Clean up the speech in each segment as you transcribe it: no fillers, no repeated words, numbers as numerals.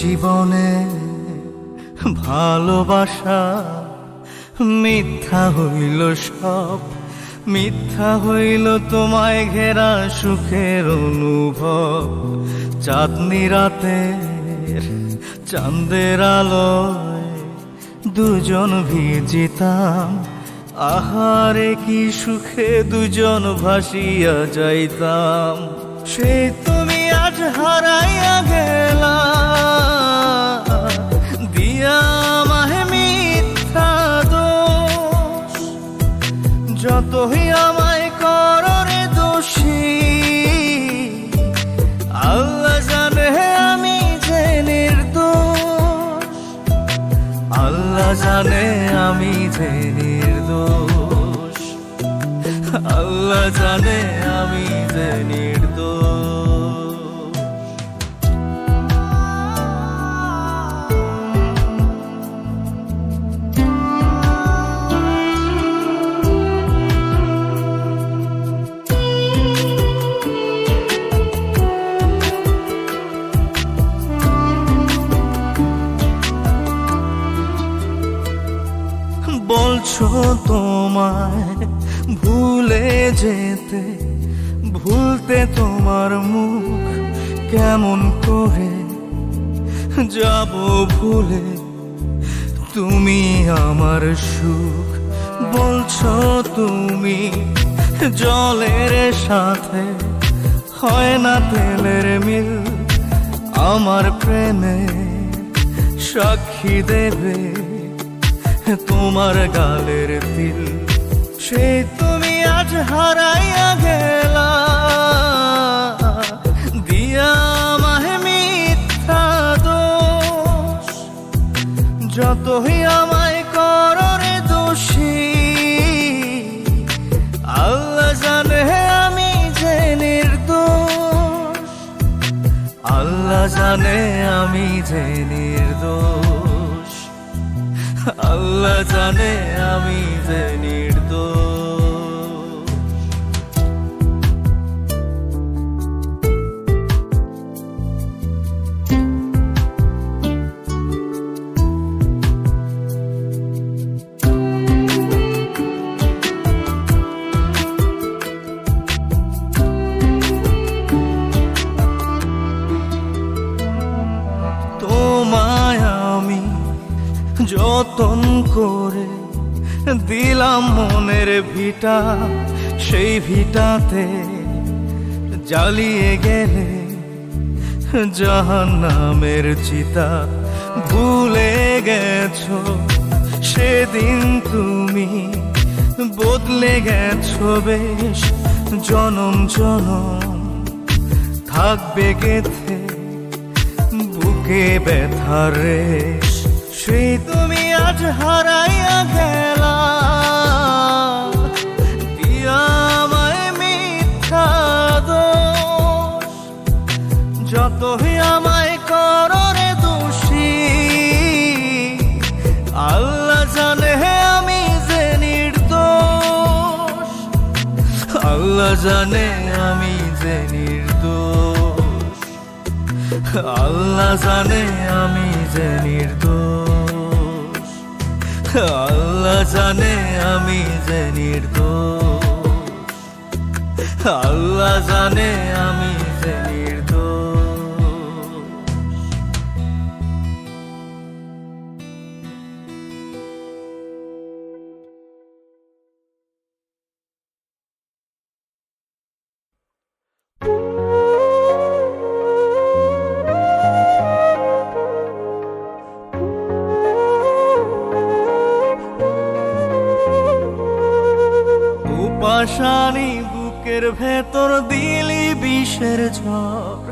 জীবনে ভালোবাসা মিথ্যা হইল সব, মিথ্যা হইল তোমায় ঘেরা সুখের অনুভব। চাঁদনি রাতের চাঁদের আলোয় দুজন ভিজিতাম, আহারে কি সুখে দুজন ভাসিয়া যাইতাম। সে তুমি আজ হারাইয়া গেলা, দিয়া আমায় মিথ্যা দোষ। যতই আমায় করো রে দোষী, আল্লাহ জানে আমি যে নির্দোষ। আল্লাহ জানে আমি যে নির্দোষ। আল্লাহ জানে আমি যে নির্দোষ। বলছো তোমায় ভুলে যেতে, ভুলতে তোমার মুখ কেমন করে যাব ভুলে, তুমি আমার সুখ। বলছো তুমি জলের সাথে হয় না তেলের মিল, আমার প্রেমে সাক্ষী দেবে তোমার গালের তিল। সে তুমি আজ হারাইয়া গেলা, দিয়া আমায় মিথ্যা দোষ। যতই আমায় করো রে দোষী, আল্লাহ জানে আমি যে নির্দোষ। আল্লাহ জানে আমি যে নির্দোষ। আল্লাহ জানে আমি যে নির্দোষ। তোমায় আমি যতন করে দিলাম মনের ভিটা, সেই ভিটাতে জ্বালিয়ে গেলে জাহান্নামের চিতা। ভুলে গেছো সেদিন তুমি, বদলে গেছো বেশ জনম জনম। থাকবে গেথে বুকে ব্যথার রেশ। সেই তুমি আজ হারাইয়া গেলা, দিয়া আমায় মিথ্যা দোষ। যতই আমায় করো রে দোষী, আল্লাহ জানে আমি যে নির্দোষ। আল্লাহ জানে আমি যে নির্দোষ। আল্লাহ জানে আমি যে নির্দোষ। আল্লাহ জানে আমি যে নির্দোষ। আল্লাহ জানে আমি যে নির্দোষ। পাশানি বুকের ভেতর দিলি বিষের ঝড়,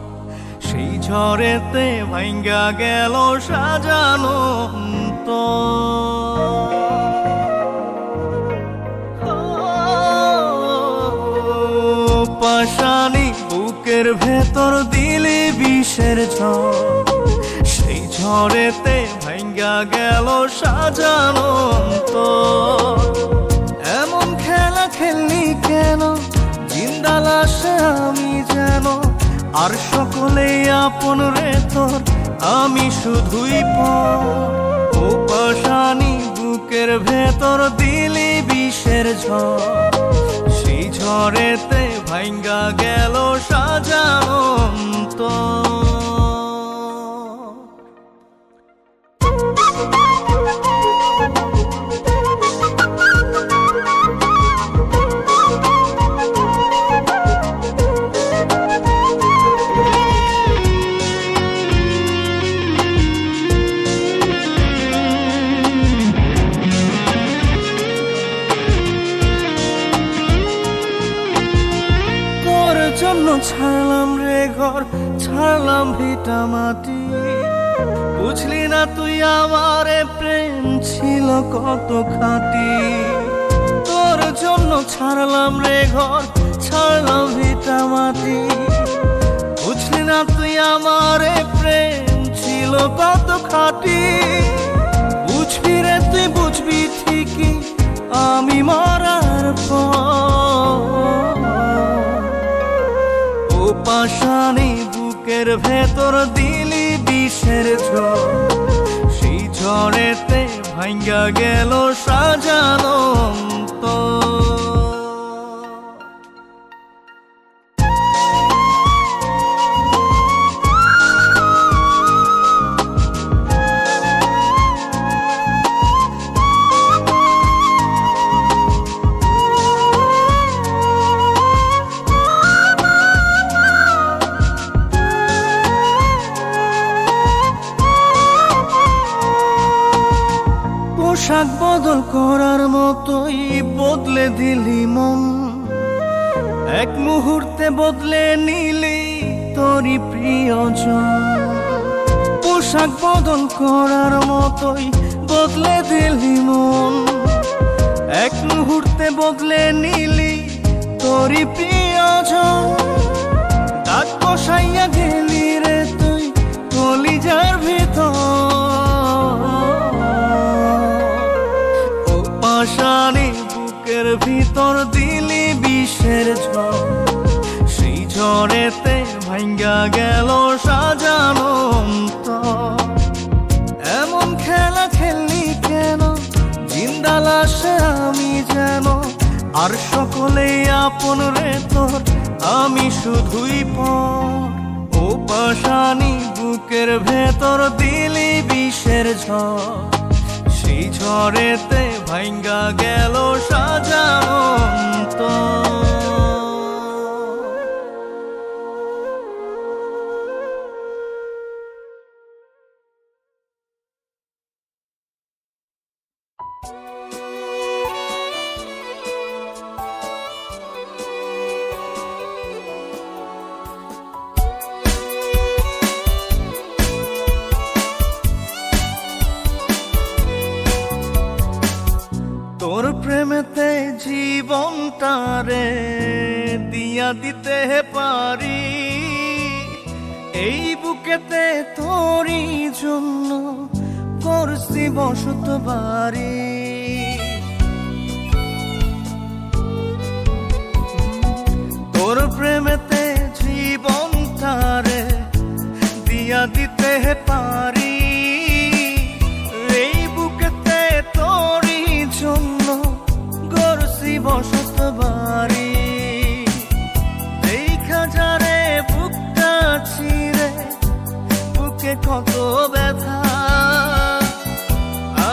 সেই ঝড়েতে ভাঙ্গা গেল সাজানো পাশানি বুকের ভেতর দিলি বিষের ঝড়, সেই ঝড়েতে ভাঙ্গা গেল সাজানো। এমন খেলা খেললি কেন, জিন্দা লাশে আমি যেন, আর সকলে আপন রে তোর আমি শুধুই পর। ও পাশানি বুকের ভেতর দিলি বিষের ঝড়, সেই ঝড়েতে ভাঙ্গা গেল সাজানো অন্তর। জন্য ছাড়লাম রে ঘর, ছাড়লাম ভিটা মাটি, বুঝলি না তুই আমারে প্রেম ছিল কত খাঁটি। তোর জন্য ছাড়লাম রে ঘর, ছাড়লাম ভিটা মাটি, বুঝলি না তুই আমারে প্রেম ছিল কত খাঁটি। বুঝবি রে তুই বুঝবি ঠিকই আমি মরার পর। পাশানি বুকের ভেতর দিলি বিষের ঝড়, সেই ঝড়েতে ভাঙ্গা গেল সাজানো অন্তর। পোশাক বদল করার মতোই বদলে দিলি মন, এক মুহূর্তে বদলে নিলি তোরই প্রিয়জন। পোশাক বদল করার মতোই বদলে দিলি মন, এক মুহূর্তে বদলে নিলি তোরই প্রিয়জন। দাগ বসাইয়া গেলি রে তুই কলিজার ভিতর, পাশানি বুকের ভিতর দিলি বিষের ঝড়, সেই ঝড়েতে ভাঙ্গা গেল সাজানো অন্তর। এমন খেলা খেললি কেন, জিন্দা লাশে আমি যেন, আর সকলেই আপন রে তোর, আমি শুধুই পর। ও পাশানি বুকের ভেতর দিলি বিষের ঝড়, সেই ঝড়েতে ভাঙ্গা গেল সাজানো অন্তর। তোর প্রেমেতে জীবনটারে দিয়া দিতে পারি, এই বুকেতে তোরই জন্য করছি বসত বাড়ি। তোর প্রেমেতে জীবনটারে দিয়া দিতে পারি, এই বুকেতে তোরই জন্য করছি বসত বাড়ি। দেখা যারে বুকটা ছিঁড়ে, বুকে কত ব্যথা,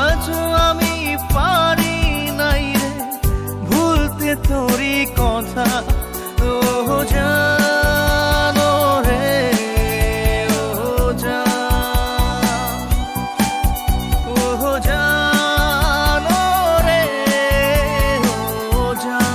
আজও আমি পারি নাই রে ভুলতে তোরই কথা। ও জানো রে, ও জান, ও জানো রে, ও জান।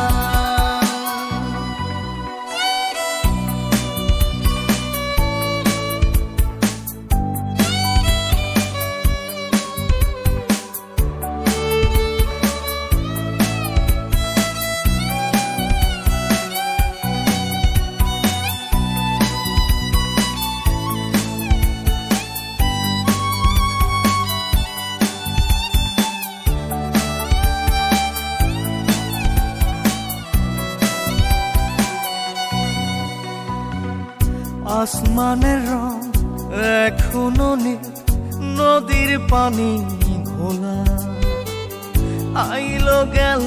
আসমানের রং এখনো নদীর পানি ঘোলা, আইলো গেল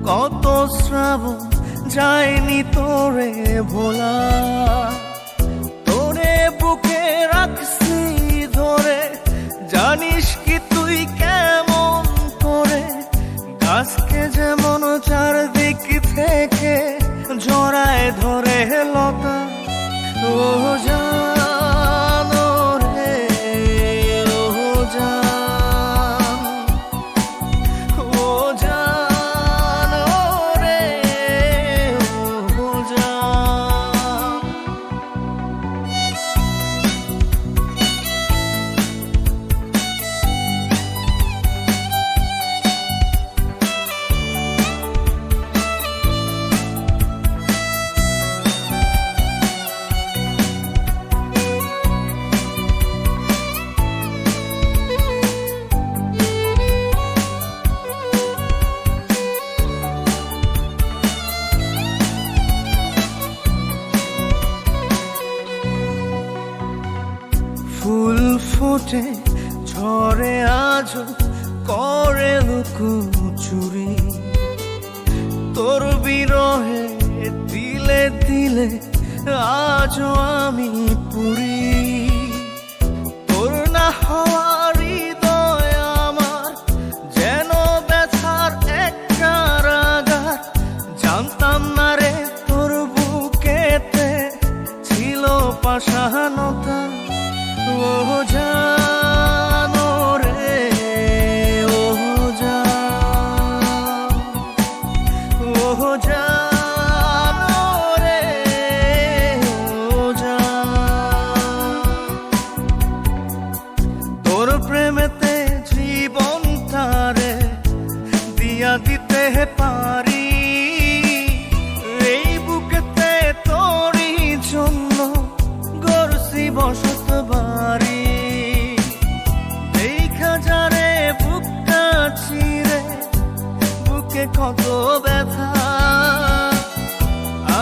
কত শ্রাবণ, যায়নি তোরে ভোলা। তোরে বুকে রাখছি ধরে, জানিস কি তুই কেমন করে, গাছকে যেমন চারদিক থেকে জড়ায় ধরে লতা। ও জান রে ও জান, ও জান রে ও জান। ফুল ফোটে ঝরে আজ করে লুকোচুরি, তোর বিরহে দিলে দিলে আজও আমি পুরি। তোর না হওয়ার হৃদয় আমার যেন ব্যথার এক কারাগার, জানতাম না রে তোর বুকেতে ছিল পাষাণতা। ও জান রে ও জান, ও জান রে ও জান। তোর প্রেমেতে জীবনটারে দিয়া দিতে পারি, এই বুকেতে তোরই জন্য গড়ছি বসত বাড়ি। দেখা যারে বুকটা চিরে, বুকে কত ব্যথা,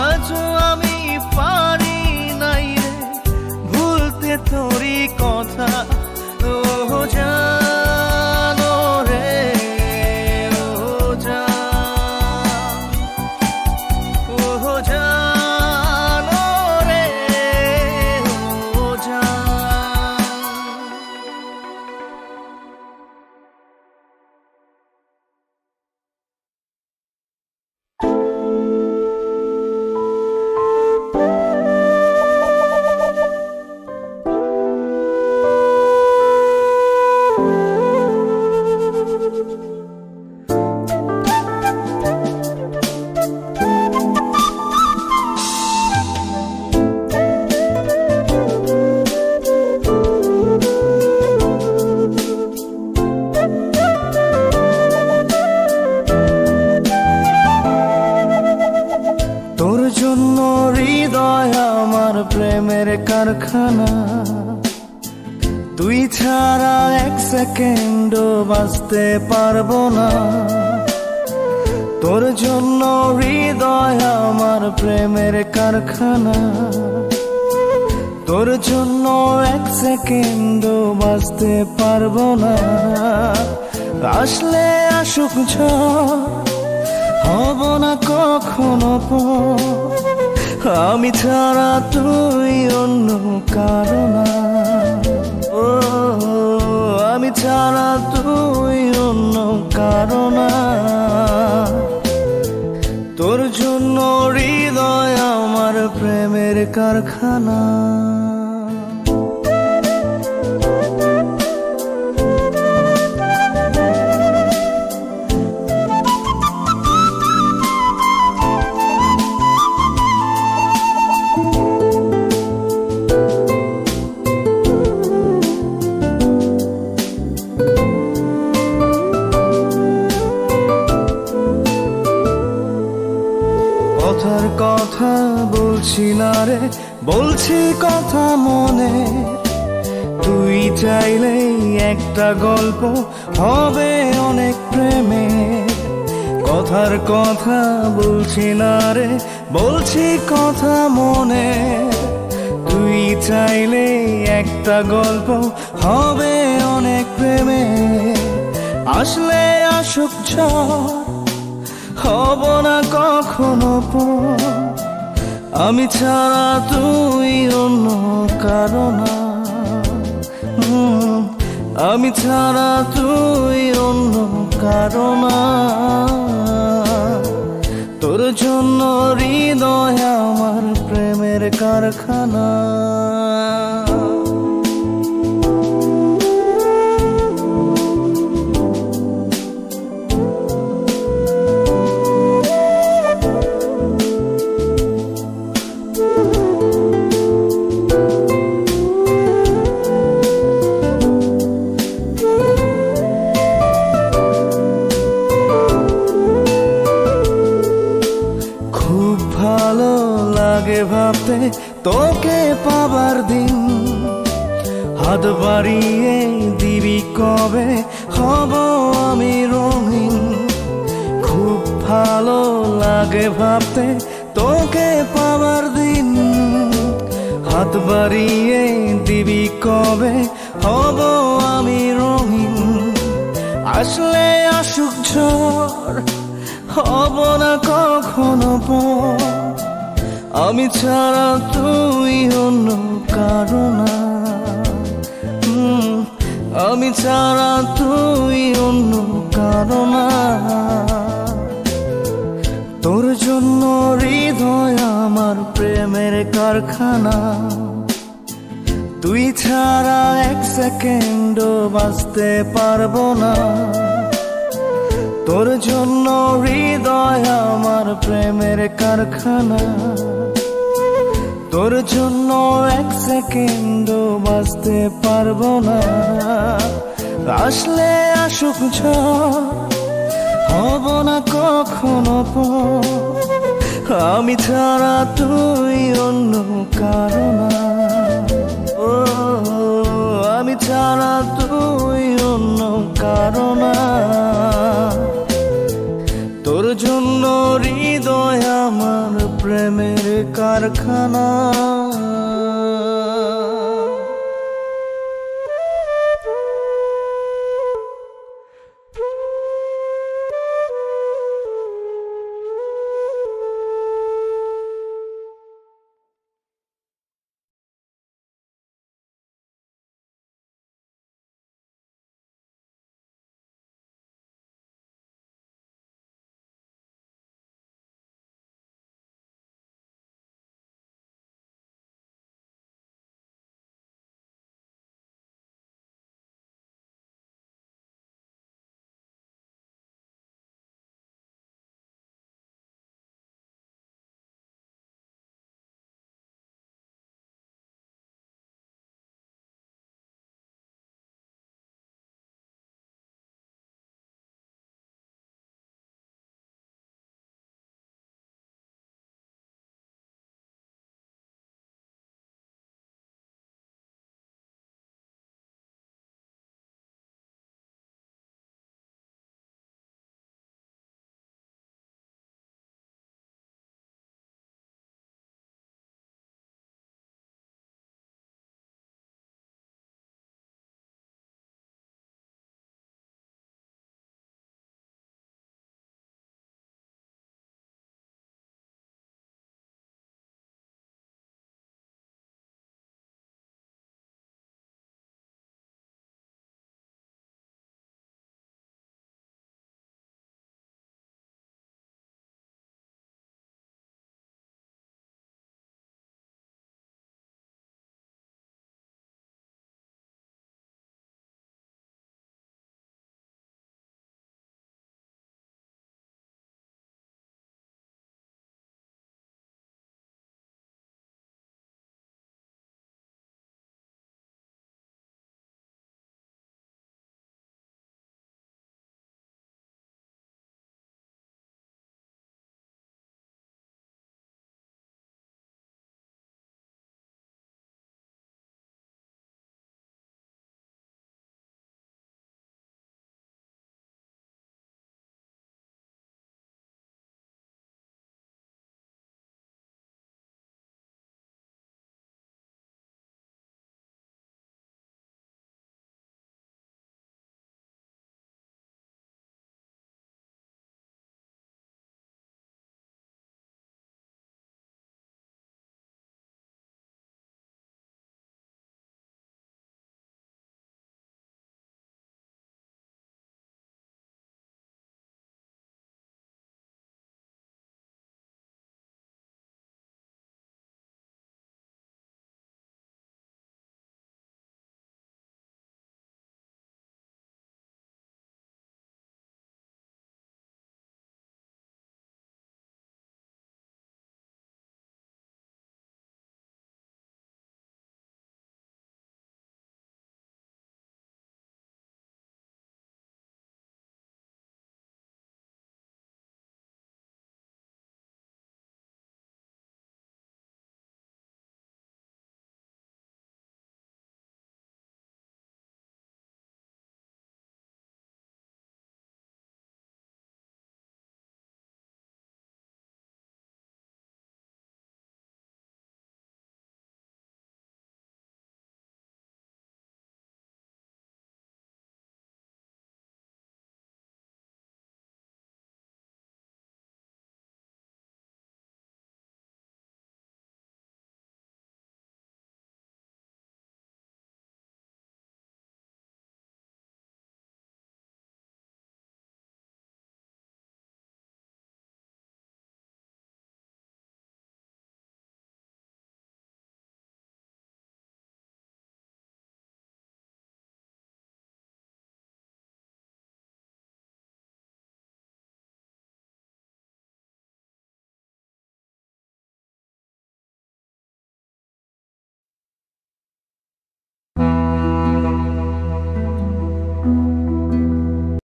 আজও আমি পারি নাই রে ভুলতে তোরই কথা। ও জান রে ও জান, ও জান রে ও জান। তোর জন্য হৃদয় আমার প্রেমের কারখানা, তুই ছাড়া এক সেকেন্ডও বাঁচতে পারবো না। তোর জন্য হৃদয় আমার প্রেমের কারখানা, তোর জন্য এক সেকেন্ডও বাঁচতে পারবো না। আসলে আসুক ঝড়, হব না কখনো পর, আমি ছাড়া তুই অন্য কারো না। ও আমি ছাড়া তুই অন্য কারো না। তোর জন্য হৃদয় আমার প্রেমের কারখানা। কথার কথা বলছি না রে, বলছি কথা মনে। তুই চাইলেই একটা গল্প হবে অনেক প্রেমে। কথার কথা বলছি না রে, বলছি কথা মনে। তুই চাইলে একটা গল্প হবে অনেক প্রেমে, আসলে আসুক ঝড় হব না কখনো পর। আমি ছাড়া তুই অন্য কারো না, আমি ছাড়া তুই অন্য কারো না। তোর জন্য হৃদয় আমার প্রেমের কারখানা। ভালো লাগে ভাবতে তোকে পাবার দিন, হাত বাড়িয়ে দিবি কবে হব আমি রঙিন। খুব ভালো লাগে ভাবতে তোকে পাবার দিন, হাত বাড়িয়ে দিবি কবে হব আমি রঙিন। আসলে আসুক ঝড় হব না কখনো পর। আমি ছাড়া তুই অন্য কারো না, আমি ছাড়া তুই অন্য কারো না। তোর জন্য হৃদয় আমার প্রেমের কারখানা। তুই ছাড়া এক সেকেন্ডও বাঁচতে পারবো না। তোর জন্য হৃদয় আমার প্রেমের কারখানা। তোর জন্য এক সেকেন্ডও বাঁচতে পারবো না। আসলে আসুক ঝড় হব না কখনো পর। আমি ছাড়া তুই অন্য কারো না, ও আমি ছাড়া তুই অন্য কারো না। তোর জন্য হৃদয় আমার প্রেমের কারখানা।